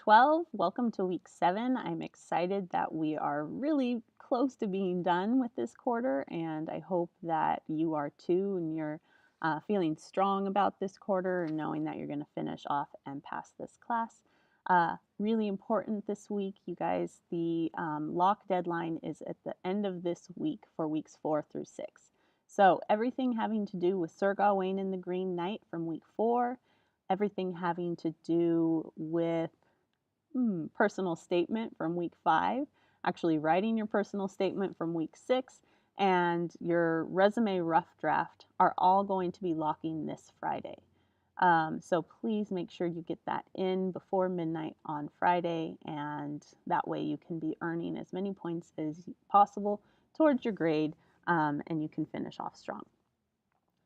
12, welcome to week 7. I'm excited that we are really close to being done with this quarter, and I hope that you are too, and you're feeling strong about this quarter and knowing that you're going to finish off and pass this class. Really important this week, you guys, the lock deadline is at the end of this week for weeks 4 through 6. So everything having to do with Sir Gawain and the Green Knight from week 4, everything having to do with personal statement from week 5, actually writing your personal statement from week 6, and your resume rough draft are all going to be locking this Friday. So please make sure you get that in before midnight on Friday, and that way you can be earning as many points as possible towards your grade, and you can finish off strong.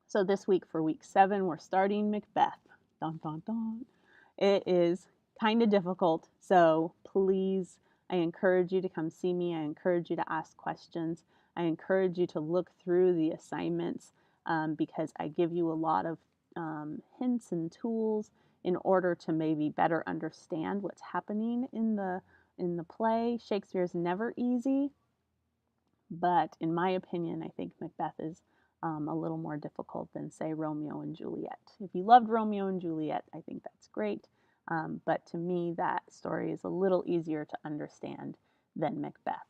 So this week for week 7, we're starting Macbeth. Dun, dun, dun. It is kind of difficult, so please, I encourage you to come see me. I encourage you to ask questions. I encourage you to look through the assignments because I give you a lot of hints and tools in order to maybe better understand what's happening in the play. Shakespeare is never easy, but in my opinion, I think Macbeth is a little more difficult than, say, Romeo and Juliet. If you loved Romeo and Juliet, I think that's great. But to me, that story is a little easier to understand than Macbeth.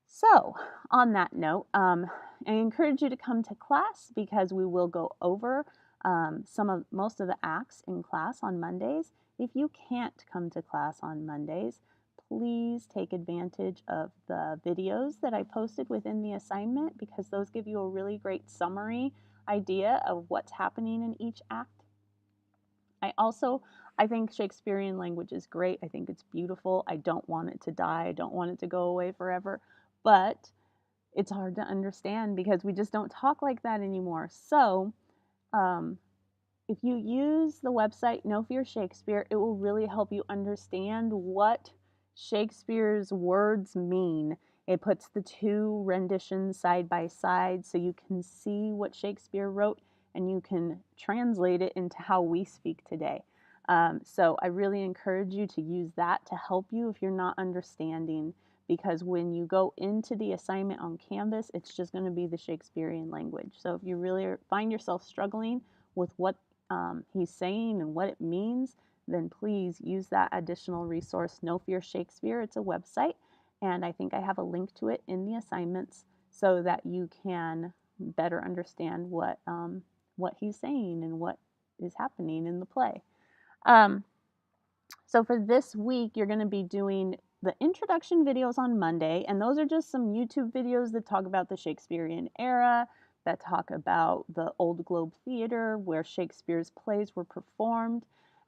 So, on that note, I encourage you to come to class because we will go over most of the acts in class on Mondays. If you can't come to class on Mondays, please take advantage of the videos that I posted within the assignment because those give you a really great summary idea of what's happening in each act. I think Shakespearean language is great. I think it's beautiful. I don't want it to die. I don't want it to go away forever. But it's hard to understand because we just don't talk like that anymore. So if you use the website No Fear Shakespeare, it will really help you understand what Shakespeare's words mean. It puts the two renditions side by side so you can see what Shakespeare wrote and you can translate it into how we speak today. So I really encourage you to use that to help you if you're not understanding, because when you go into the assignment on Canvas, it's just going to be the Shakespearean language. So if you really find yourself struggling with what he's saying and what it means, then please use that additional resource, No Fear Shakespeare. It's a website, and I think I have a link to it in the assignments so that you can better understand what he's saying and what is happening in the play. So for this week, you're going to be doing the introduction videos on Monday, and those are just some YouTube videos that talk about the Shakespearean era, that talk about the Old Globe Theater, where Shakespeare's plays were performed.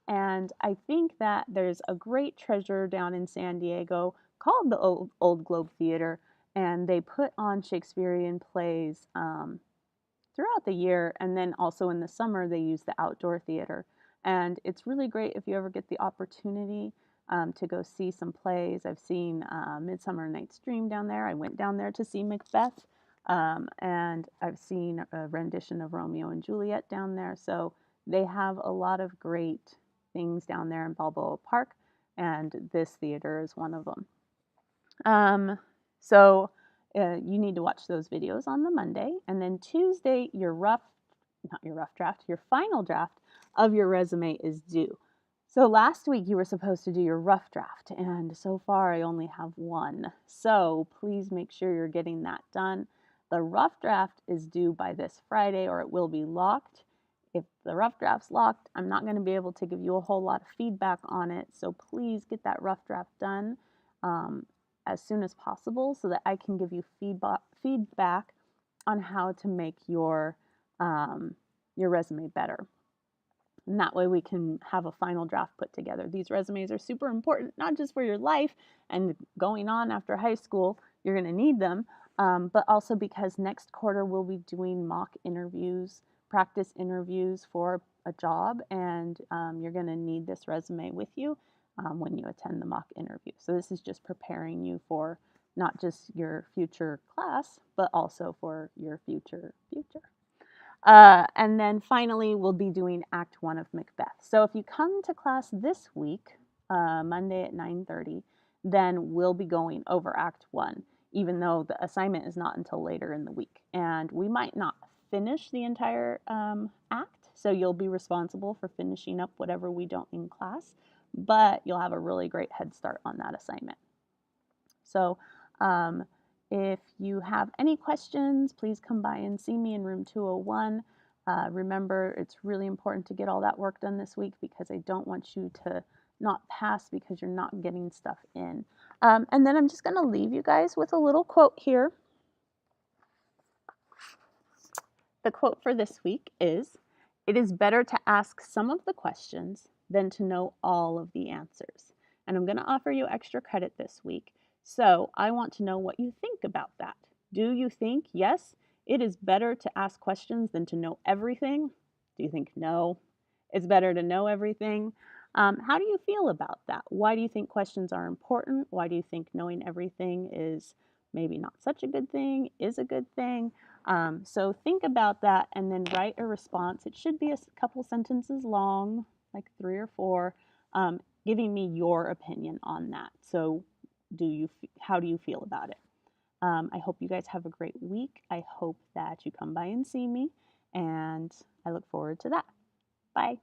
And I think that there's a great treasure down in San Diego called the Old Globe Theater, and they put on Shakespearean plays throughout the year, and then also in the summer they use the outdoor theater. And it's really great if you ever get the opportunity to go see some plays. I've seen Midsummer Night's Dream down there. I went down there to see Macbeth. And I've seen a rendition of Romeo and Juliet down there. So they have a lot of great things down there in Balboa Park, and this theater is one of them. So you need to watch those videos on the Monday, and then Tuesday, your final draft of your resume is due. So last week you were supposed to do your rough draft, and so far I only have one. So please make sure you're getting that done. The rough draft is due by this Friday, or it will be locked. If the rough draft's locked, I'm not going to be able to give you a whole lot of feedback on it, so please get that rough draft done as soon as possible so that I can give you feedback on how to make your resume better. And that way we can have a final draft put together. These resumes are super important, not just for your life and going on after high school, you're going to need them, but also because next quarter we'll be doing mock interviews, practice interviews for a job, and you're going to need this resume with you when you attend the mock interview. So this is just preparing you for not just your future class, but also for your future. And then finally, we'll be doing Act 1 of Macbeth. So if you come to class this week, Monday at 9:30, then we'll be going over Act 1, even though the assignment is not until later in the week. And we might not finish the entire act, so you'll be responsible for finishing up whatever we don't in class, but you'll have a really great head start on that assignment. So if you have any questions, please come by and see me in room 201. Remember, it's really important to get all that work done this week because I don't want you to not pass because you're not getting stuff in. And then I'm just going to leave you guys with a little quote here. The quote for this week is, "It is better to ask some of the questions than to know all of the answers." And I'm going to offer you extra credit this week. So I want to know what you think about that. Do you think, yes, it is better to ask questions than to know everything? Do you think, no, it's better to know everything? How do you feel about that? Why do you think questions are important? Why do you think knowing everything is maybe not such a good thing, is a good thing? So think about that and then write a response. It should be a couple sentences long, like 3 or 4, giving me your opinion on that. So how do you feel about it? I hope you guys have a great week. I hope that you come by and see me, and I look forward to that. Bye.